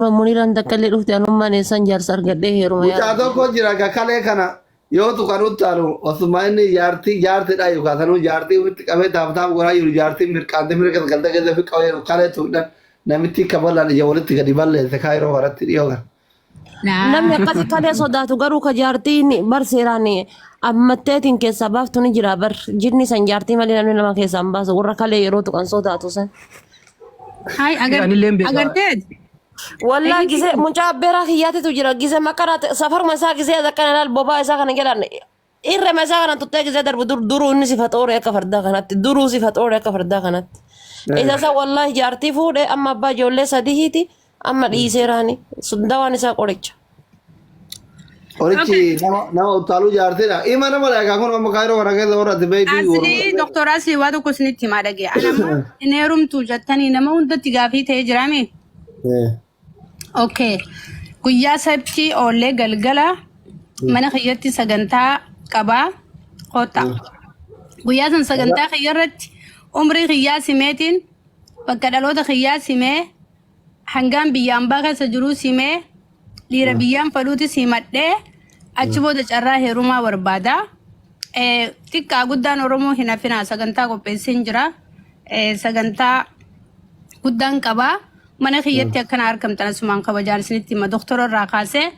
Muniran takkallee dhufte anummaan eessan jaarsa argadhee heeruma Mucaa tokko jira kalee kana yoo tuqanutti aanu osuma inni jaartiidha yookaan sanuu jaartii ofitti qabee taaphataa goraa jiru jaartii mirqaantee mirga galda galda fi qabee kalee tuqdan namitti kabalaan ija walitti gadi balleesse kaayiroo waratti dhiyoo kan. namni akkasii kalee sodaatu garuu ka jaartiin bar seeraan ammatteetiin keessaa baaftu ni jira bar jirni san jaartii malee namni nama keessaa hin baasu warra kalee yeroo tuqan sodaatu san. Hai agartee والله جزء مجابرة خياتي تجرا جزء ما كانت سفر مساء جزء إذا كان البابا إذا كان جلنا إير مساء كانت تتجه جزء درب درو إني صفات أوري كفردا كانت درو صفات أوري كفردا كانت إذا سا والله جارتي فود أما بجولة سديهتي أما إيسيراني سندواني سا قريتش Orichi nama utalu jaartii dha. Ima nama laga kun amma kaayiroo kana keessa warra tibee fi asli doktor asli waa tokko isinitti himaa dhagee anama inni heerumtu jettanii nama hundatti gaafii ta'ee jiraame. Okay. Guyyaa sabti oolee galgala mana kiyyatti sagantaa qabaa qoota. Guyyaa san sagantaa kiyyarratti umrii kiyyaa simeetiin bakka dhaloota kiyyaa simee hangaan biyyaan baakasa jiruu simee dhiira biyyaan faluuti simadhee achi booda carraa heerumaa barbaada. Xiqqaa guddaan Oromoo hin hafina sagantaa qopheessee jira. Sagantaa guddaan qabaa. Mana kiyyatti akkana argamtan asumaan kabajaan isinitti hima doktora irraa kaasee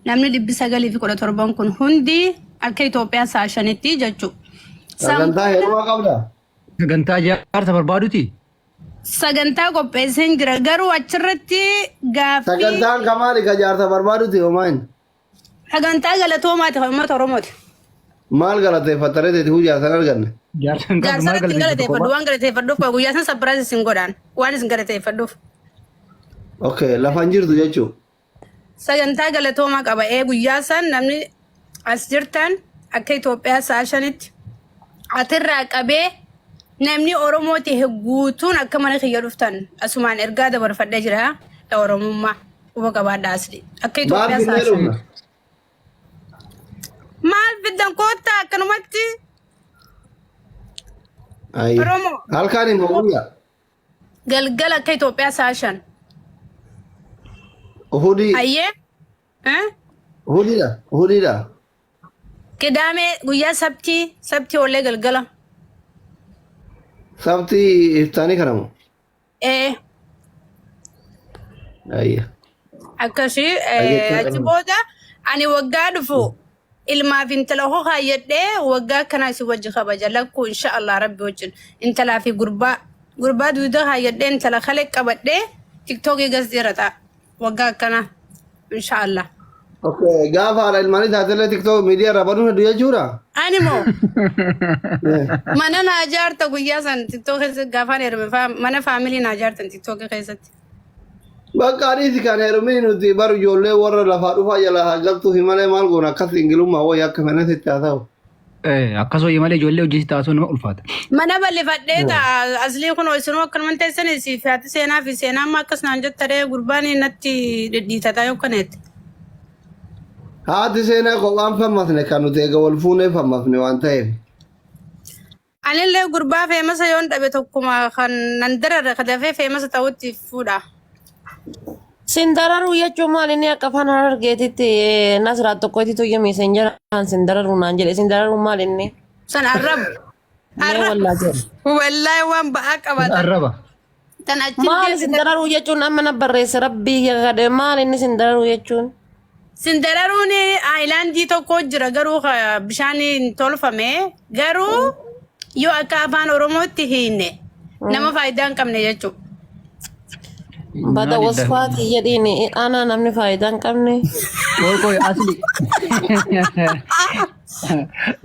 namni 917 kun hundi akka Itoophiyaa sa'a 5tti jechuudha. sagantaa heerumaa qabda. Sagantaa jaarsa barbaaduti. Sagantaa qopheessee jira garuu achirratti gaaffii. Sagantaan kamaali ka jaarsa barbaaduti hoomaan. Sagantaa galatoomaati uummata Oromooti. Maal galateeffattaree teeti hujaa san arganne. Jaarsan kan maal galateeffadhu waan galateeffadhuuf guyyaa san sabiraas isin godhaan waan isin galateeffadhuuf. Okay, lafan jirtu jechuun. Sagantaa galatoomaa qaba guyyaa san namni as jirtan akka Itoophiyaa sa'a 5tti atirraa qabee namni Oromooti guutuun akka mana kiyya dhuftan asumaan ergaa dabarfadhee jira Oromummaa quba qabaadhaa asli akka Itoophiyaa sa'a 5. Maal fiddan koottaa akkanumatti Oromoo halkaan hin guyyaa. galgala akka Itoophiyaa sa'a 5. Uhudii. Ayyee Uhudiidha. Kidaamee guyyaa sabtii oolee galgala. Sabti iftaanii kanamu. Ayya. Akkasii achi booda ani waggaa dhufu ilmaaf intala hoo kaayyadhee waggaa akkanaa si wajji kabaja lakkuu insha Allah rabbi wajjin intalaa fi gurbaa duudaa kaayyadhee intala kalee qabadhee tiktookii gas dheerataa waggaa akkanaa insha Allah. Okay, gaafa haala ilmaanii taatelee tiktook miidiyaa irraa baduun hedduu jechuudha. Ani moo mana naa ijaarta guyyaa san tiktook keessatti gaafaan heerume mana faamilii naa ijaartan tiktookii keessatti. Bakka adiiti kan heerumni nuti baru ijoollee warra lafaa dhufaa jala haalgaltuu fi malee maal goona akkas ingilummaa wayii akka fedhan sitti haa ta'u. Akkasuma malee ijoollee hojii taasisuu nama ulfaata. Mana bal'ifadhee ta'a aslii kun isinuu akkanuma teessanii si fiyaati seenaa fi seenaa amma akkas naan jettadhee gurbaan natti dhidhiitataa yookaneetti. Haati seenaa kophaan fammasne kan nuti egaa wal fuunee fammasne waan ta'eef. Anillee gurbaa feemasa yoon dhabe tokkuma kan nan dararra kadafee feemasa ta'utti fuudha. Sindararu jechuun maal inni akka afaan Harargeetitti Nasraat tokkotti tuyya meseenjaraan sindararu naan jedhe sindararu maal inni? San arraba. Wallaahi waan ba'aa qabata. Arraba. Tan achi Maal sindararu jechuun amma na barreesse rabbii gadee maal inni sindararu jechuun? Sindararuun aayilaandii tokko jira garuu bishaan tolfame garuu yoo akka afaan Oromootti hiinne nama faayidaa hin qabne jechuudha. Bada wasfaati jedhiin ana namni faayidaa hin qabne. Koy asli.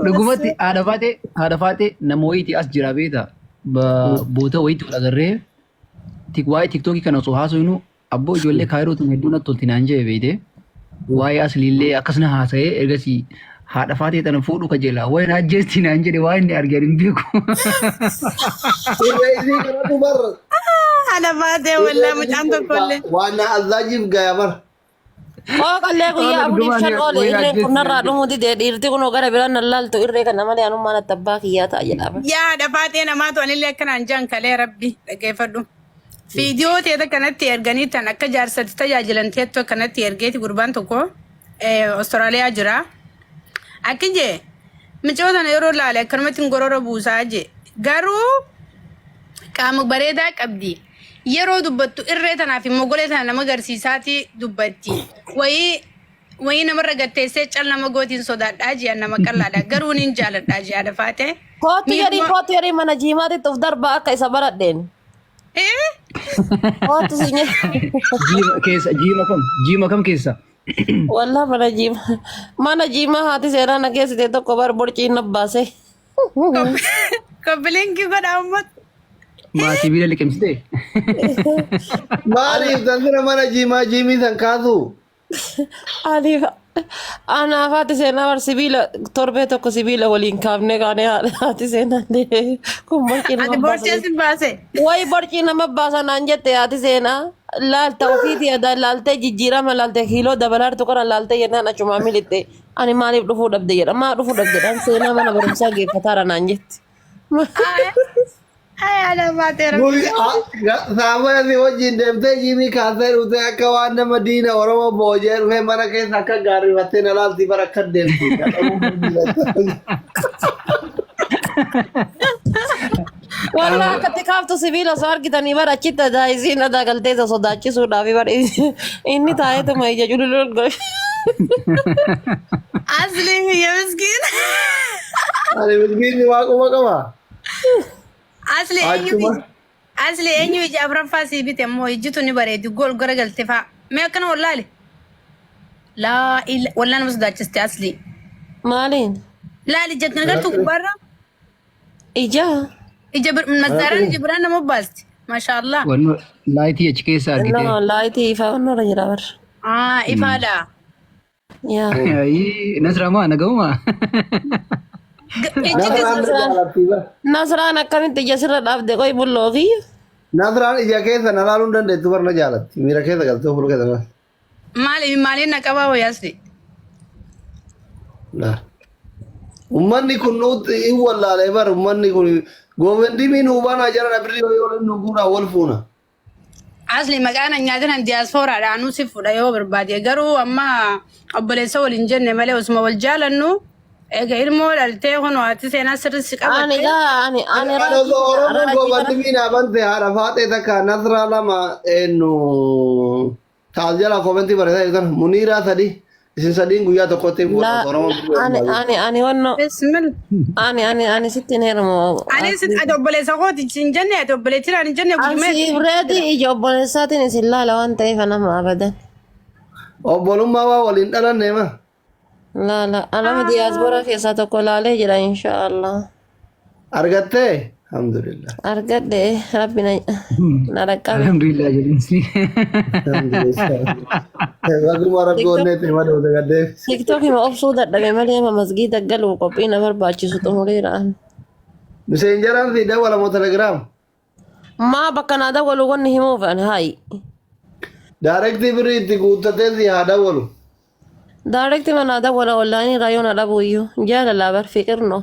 Dhugumatti haadha faatee nama wayiiti as jira beeta. Boota wayiiti wal agarree waa'ee tiktookii kana osoo haasofnu abboo ijoollee kaayirootu hedduu natti tolti naan jee beete. Waa'ee asliillee akkasuma haasa'ee ergasii haadha faatee tana fuudhu kajeela waa'ee na ajjeesti naan jedhe waa inni argee hin beeku. Haadha faatee wallaahi mucaan tokkollee. Waan na azaajiif gaya bara. Oo qallee guyyaa abdiif shan oole irree kunnarraa dhumuuti dhiirti kun gara biraan nallaaltu irree kana malee anummaan attabbaa kiyyaa ta'a jedhama. Yaa haadha faatee namaatu anillee akkanaan jaan kalee rabbi dhageeffadhu. Fiidiyoo teeta kanatti erganii tan akka jaarsatti tajaajilan teettoo kanatti ergeeti gurbaan tokko Austraaliyaa jira. Akki jee micoota yeroo laale akkanumatti gorora buusaa jee garuu qaama bareedaa qabdi. Yeroo dubbattu irree tanaaf immoo golee tana nama agarsiisaati dubbatti. Wayii namarra gatteessee cal nama gootiin sodaadhaa ji'a nama qallaadha garuu niin jaaladhaa ji'a dafaate. Kootu yarii mana jiimaatitti of darbaa akka isa baradheen. Kootu sinye. Jiima kam keessa? Wallah mana jiimaa haati seeraa na geessite tokko bar borciin nabbaase. Koppilinki godha ummata. Maatii biila liqimsitee? Maaliif dandira mana jiimii san kaasu? Anaaf haati seenaa war sibiila torbee tokko sibiila waliin kaafne kaane haati seenaa kun borcii nama baase. Borcii asin baase? Wayi borcii nama baasa naan jette haati seenaa laalta ofiiti yaada laaltee jijjiirama laaltee kiiloo dabalaartu kana laaltee yennaan achumaa militte ani maaliif dhufuu dhabde jedha maa dhufuu dhabde dhaan seenaa mana barumsaa geeffataara naan jetti. Saamana si wajjin deemtee jiimii kaasee dhufte akka waan nama diina Oromoo boojee dhufee mana keessa akka gaarrifattee na laaltii bara akka deemtu. Wallah akkatti kaaftu sibiila osoo argitanii bara achitti daa'isiin adagaltee isa sodaachisuudhaaf bara inni taa'eetuma ija jululul goe. Asli biyya miskiin. Ani miskiinni waaquma qaba. Asli eenyu ija afuraffaa sii bite immoo ijjitu ni bareedu gol gara galte faa. Mee akkana wallaale? Wallaan nama sodaachiste asli. Maaliin? Laali ija kana galtu gubbaarra? Ija? Ija masaaraan ija biraan nama baasti. Masha Allah. Wanno laayitii achi keessa argite. No, laayitii ifaa wannoora jira bar. Ifaadha. Yaa. Nasraamaa nagahumaa. Nasraan akkamitti ija sirra dhaabde qoy bulloo kiyya? Nasraan ija keessa na laaluu hin dandeettu bara na jaalatti. Miira keessa galtee ofirra keessa galte. Maaliin na qabaa wayyaasni? Ummanni kun nuti hin wallaalee bar ummanni kun goovendimii nu baanaa jara birrii yoo nu guuraa wal fuuna. Asli maqaan nyaatan diyaasfooraadha anu si fudha yoo barbaade garuu amma obboleessa waliin jenne malee osuma wal jaalannu egaa ilmoo dhaltee kun waati seenaa sirriitti qabatte. Ani Oromoon goovendimii na bante haadha faatee takka Nasraa lama eenyu taal jala koomentii bareedaa jirtan Muniiraa sadii. Isin sadiin guyyaa tokkotti ani wanno ani sitti neermo ani sitti ati obboleessa kooti sin jenne ati obboleettiin ani jenne gudume siibreeti ija obboleessaatiin isin laala waan ta'eef nama abadan obbolummaa waa waliin dhalanne ma laala anama diyaasboora keessaa tokko laalee jira inshaallah argattee alhamdulillah argadde rabbi na raqqabe Alhamdulillah jedhinsi. Waguma rabbi onneeti hima dhawte gaddee. tiktok hima obsuu dadhabe malee hima masgiida galuu qophii na barbaachisu xumureeraan Messengeraan fi dawwala moo telegram? maa bakka naa dawwalu wanni himuuf ani haayi Daarektii birrii itti guuttatee si haa dawwalu. daarekti manaa dawwala onlaayinii raayyoon adhabu iyyuu jaalalaa bar fiqirno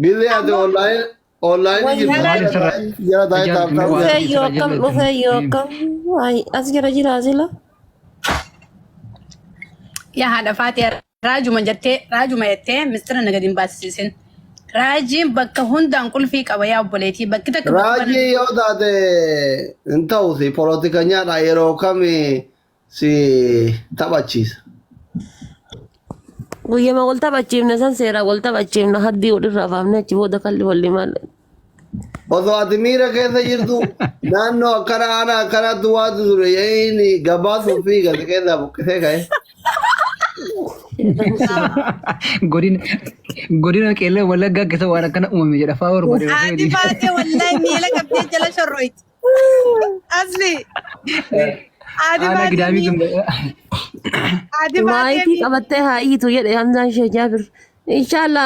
Gizee ati online jira taa'ee taa'ee. dhufee yoo akkam as jira jiraasila yaa haadha faatee raajuma jettee mistira nagadiin baasisiisin. Raajiin bakka hundaan qulfii qaba yaa obboleetii bakki takka. Raajii yoo taate hin ta'u si poolitikanyaadha yeroo kami si taphachiisa. guyyama wal taphachiifne san seeraa wal taphachiifne haddii walirraa faafne achi booda kalli walli maal Osoo ati miira keessa jirtu naannoo akkana ana akkanatti waatu ture yaa'ini gabaasuu fi gadi keessaa buqqisee ka'e. Godina qeellee wallaggaa keessa waan akkana uumame jedha fa'aa barbaade. Ati faatee wallahi miila qabdee jala shorroyti. Asli. Ana gidaamii maayitii qabattee haa iitu jedhe hamzaan ishee jaabir inshaallah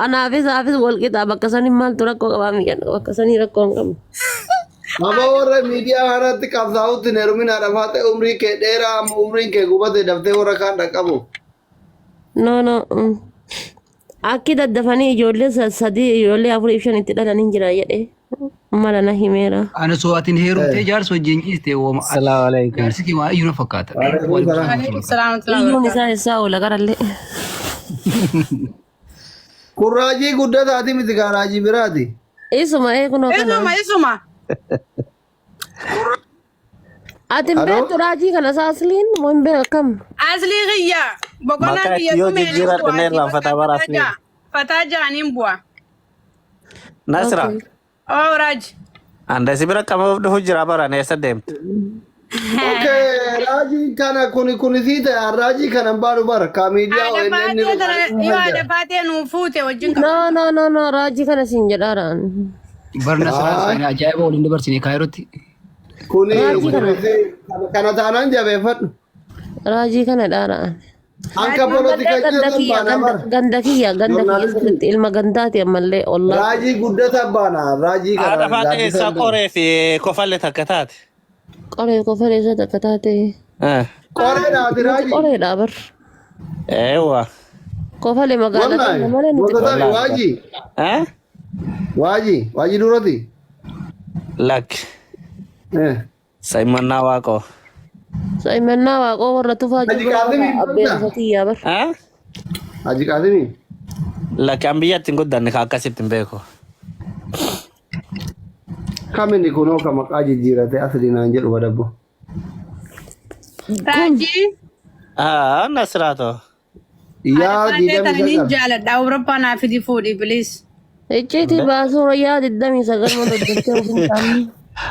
anaafis walqixa bakka sanii maaltu rakkoo qabaa miidhan bakka sanii rakkoo hin qabne. Amma warra miidiyaa kanatti qabsaa'utti heeruminaa dhafaa ta'e umrii kee dheeraa amma umriin kee gubate daftee warra kaan dhaqqabu. No. Akki daddafanii ijoollee sadii ijoollee 4 fi 5 itti dhalanii jira jedhe. mala na himeera. Ana soo atin heerumtee jaarsa wajjin ciiste wooma. Assalamu alaikum. Jaarsi kee waa iyyuu na fakkaata. Alaikum salaam wa rahmatullahi Iyyuun isaa isaa oola garallee. Kun raajii guddataati miti kaa raajii biraati. Isuma eegunoo kana. Isuma. Ati beektu raajii kana saasliin moo hin beekam? Asli khiyya. Boqonnaa Maka khiyya yoo dhumee jijjiirraa dhumee irraan fataa bara Asli. Fataa jaaniin bu'a. Nasra. Oh Raj. Anda sibira kama dhufu jira bara ne sadeemtu. Okay, raajii kana kuni siita raajii kana baadhu bara kaamiidiyaa Yoo ada baatee nuu fuute wajjin qaba. No, raajii kana siin jedhaaraan. Barna saraa ajaa'iba waliin dabarsine Kaayirootti. kuni kana taanaan jabeeffadhu. Raajii kana dhaaraan. Anka polotika Ganda kiyya sirriitti ilma gandaati ammallee ollaa. raajii guddata baana raajii kana. Ada faate isa qoree fi kofalle takka taate. Qoree kofalee isa takka taate. Qoreedhaati raajii. Qoreedhaa bar. Eewa. Kofalee magaalaa malee nuti. Waajii. Waajii duratti. Lak. Saimannaa waaqoo. Saimannaa waaqoo warra tufaa jiru abbeessa kiyyaa bar. Haji Qaasimii. Lak an biyyatti hin guddanne ka akkasitti hin beeku. Kamini kunoo ka maqaa jijjiirate asli naan jedhu badabbo. Raajii. Nasraato. Yaa Taniin jaaladha. Awurooppaa naaf fidi fuudhi please. Icciitii baasuu yaa 29 moo 29.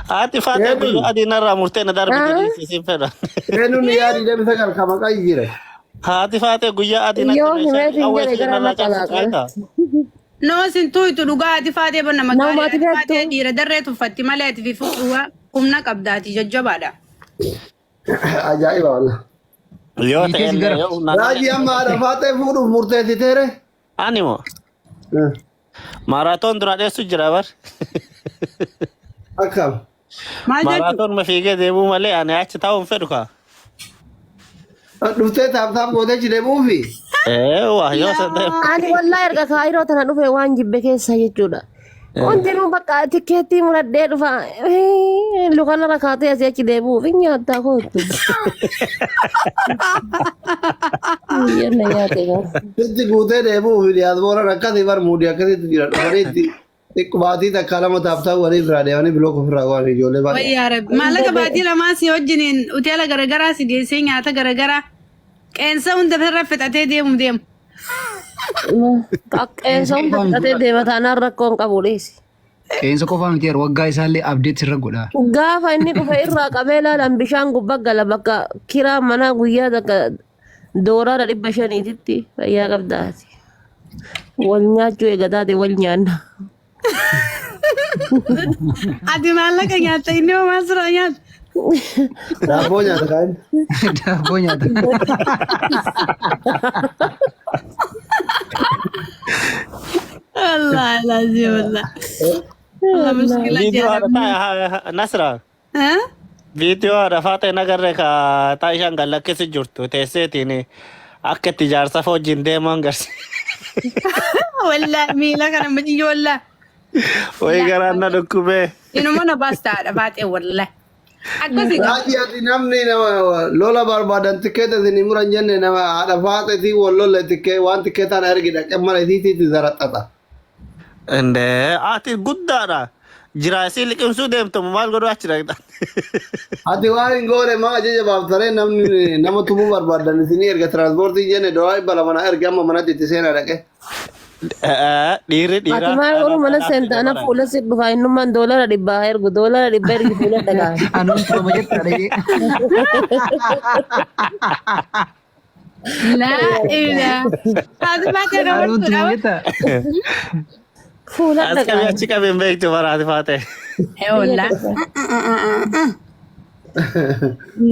Ati faate guyyaa adii narraa murtee na darbe jedhisiisin fedha. Eenyuun yaa 29 ka maqaa jijjiire. Haati faate guyyaa adii Yoo himeetiin jedhe gara na qalaaqala. Noo sin tuytu dhugaa ati faatee bonna Namooti magaalaa beektu. faatee dhiira darree tuffatti malee ati fi fuudhuwa humna qabdaati jajjabaadha. Ajaa'iba walla. Yoo ta'e Raajii amma haadha faatee fuudhuuf murteessiteere. ani moo maaraatoon dura dheessu jira bar. Akkam. Maal jechuudha? Maaraatoon ma fiigee deemuu malee ani achi taa'uun fedhu kaa. Dhuftee taaptaap gootechi deemuufi. Waa yoo ta'e. Ani wallaa erga kaayiroo tana dhufe waan jibbe keessa jechuudha. Wantinuu bakka tikkeettii muradhee dhufa lukana rakaatee asii achi deebi'uuf hin nyaattaa kootu. Yenna nyaate gaa. Sitti guutee deemuufi diyaaspooraan akkasii barmuudii akkasitti jira dhufanii itti xiqqubaatii takka lama taaptaap walii biraa deemanii biloo ofirraa waan ijoollee baay'ee. Wayyaa rabbi maallaqa baatii lamaa si wajjiniin hoteela garagaraa si geessee nyaata garagaraa qeensa hunda irra fixatee deemu. Qaqqeensa hunda fixatee deema taanaan rakkoon qabu dhiisi. Qeensa qofaa miti waggaa isaallee abdeet irra godha. Gaafa inni dhufe irraa qabee ilaalan bishaan gubbaa gala bakka kiraa manaa guyyaa takka dooraadha 500titti fayyaa qabdaati. Wal nyaachuu eegataate wal nyaanna. Ati maallaqa nyaatta inni homaa sira nyaata. Daabboo nyaata kan. Daabboo nyaata. Allah lazim Allah. Allah muskila Video jala. ada Nasra. Video ada faate nagarre ka taishan galakkisi jirtu teesseetiin akka itti jaarsa wajjin deeman garsi. Walla miila kana mati walla. Way garaan na dhukkubee. Inuma na bastaadha baatee walla. Akkasii Raajii ati namni nama lola barbaadan tikkeeta isin muran jenne nama haadha faatetii wal lolle tikkee waan tikkeetaan ergi dhaqee mana isiitiitti zaraxxata. Indee ati guddaadha. Jiraasii liqimsuu deemtu maal godhu achi dhaqxa. Ati waan hin goone maa ajaja baaftaree namni nama tumuu barbaadan isinii erga tiraanspoortii jenne doolaa 200 mana ergi amma manatti itti seenaa dhaqee. Dhiirri Ati maal godhu mana seentaana fuula si dhufaa innummaan $100 ergu $100 ergi fuula dhagaa. Anuun turoma jetta dhagee. laa ilaa. Ati baatee Anuun turoma nama jetta. Fuula As dhagaa. kami achi qabeen beektu baraati faate. walla.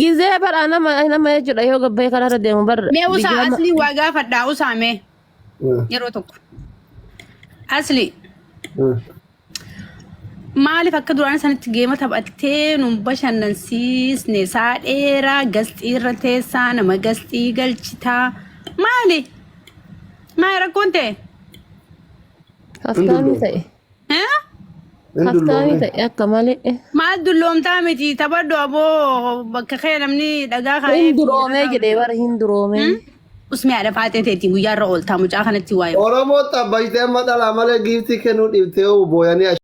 Gizee bara nama jechuudha yoo gabbee kanarra deemu bara. Mee usaa asli waa gaafadhaa usaame yeroo tokko. Asli maaliif akka duraan sanitti geema taphattee nu bashannansiisne saa dheeraa gasxii irra teessaa nama gasxii galchitaa maali? Maali rakkoon ta'e? Haftaanii ta'e. Kaftaanii ta'e akka malee. Maal dulloomtaa miti taphadhu aboo bakka kee namni dhagaa kaa'ee. Hin duroomee jedhee bara hin duroomee. Usmi haadha faatee ta'eetiin guyyaarra ooltaa mucaa kanatti waa'ee. Oromoo xabbayitee madhala malee giiftii kennuu dhiibtee booyanii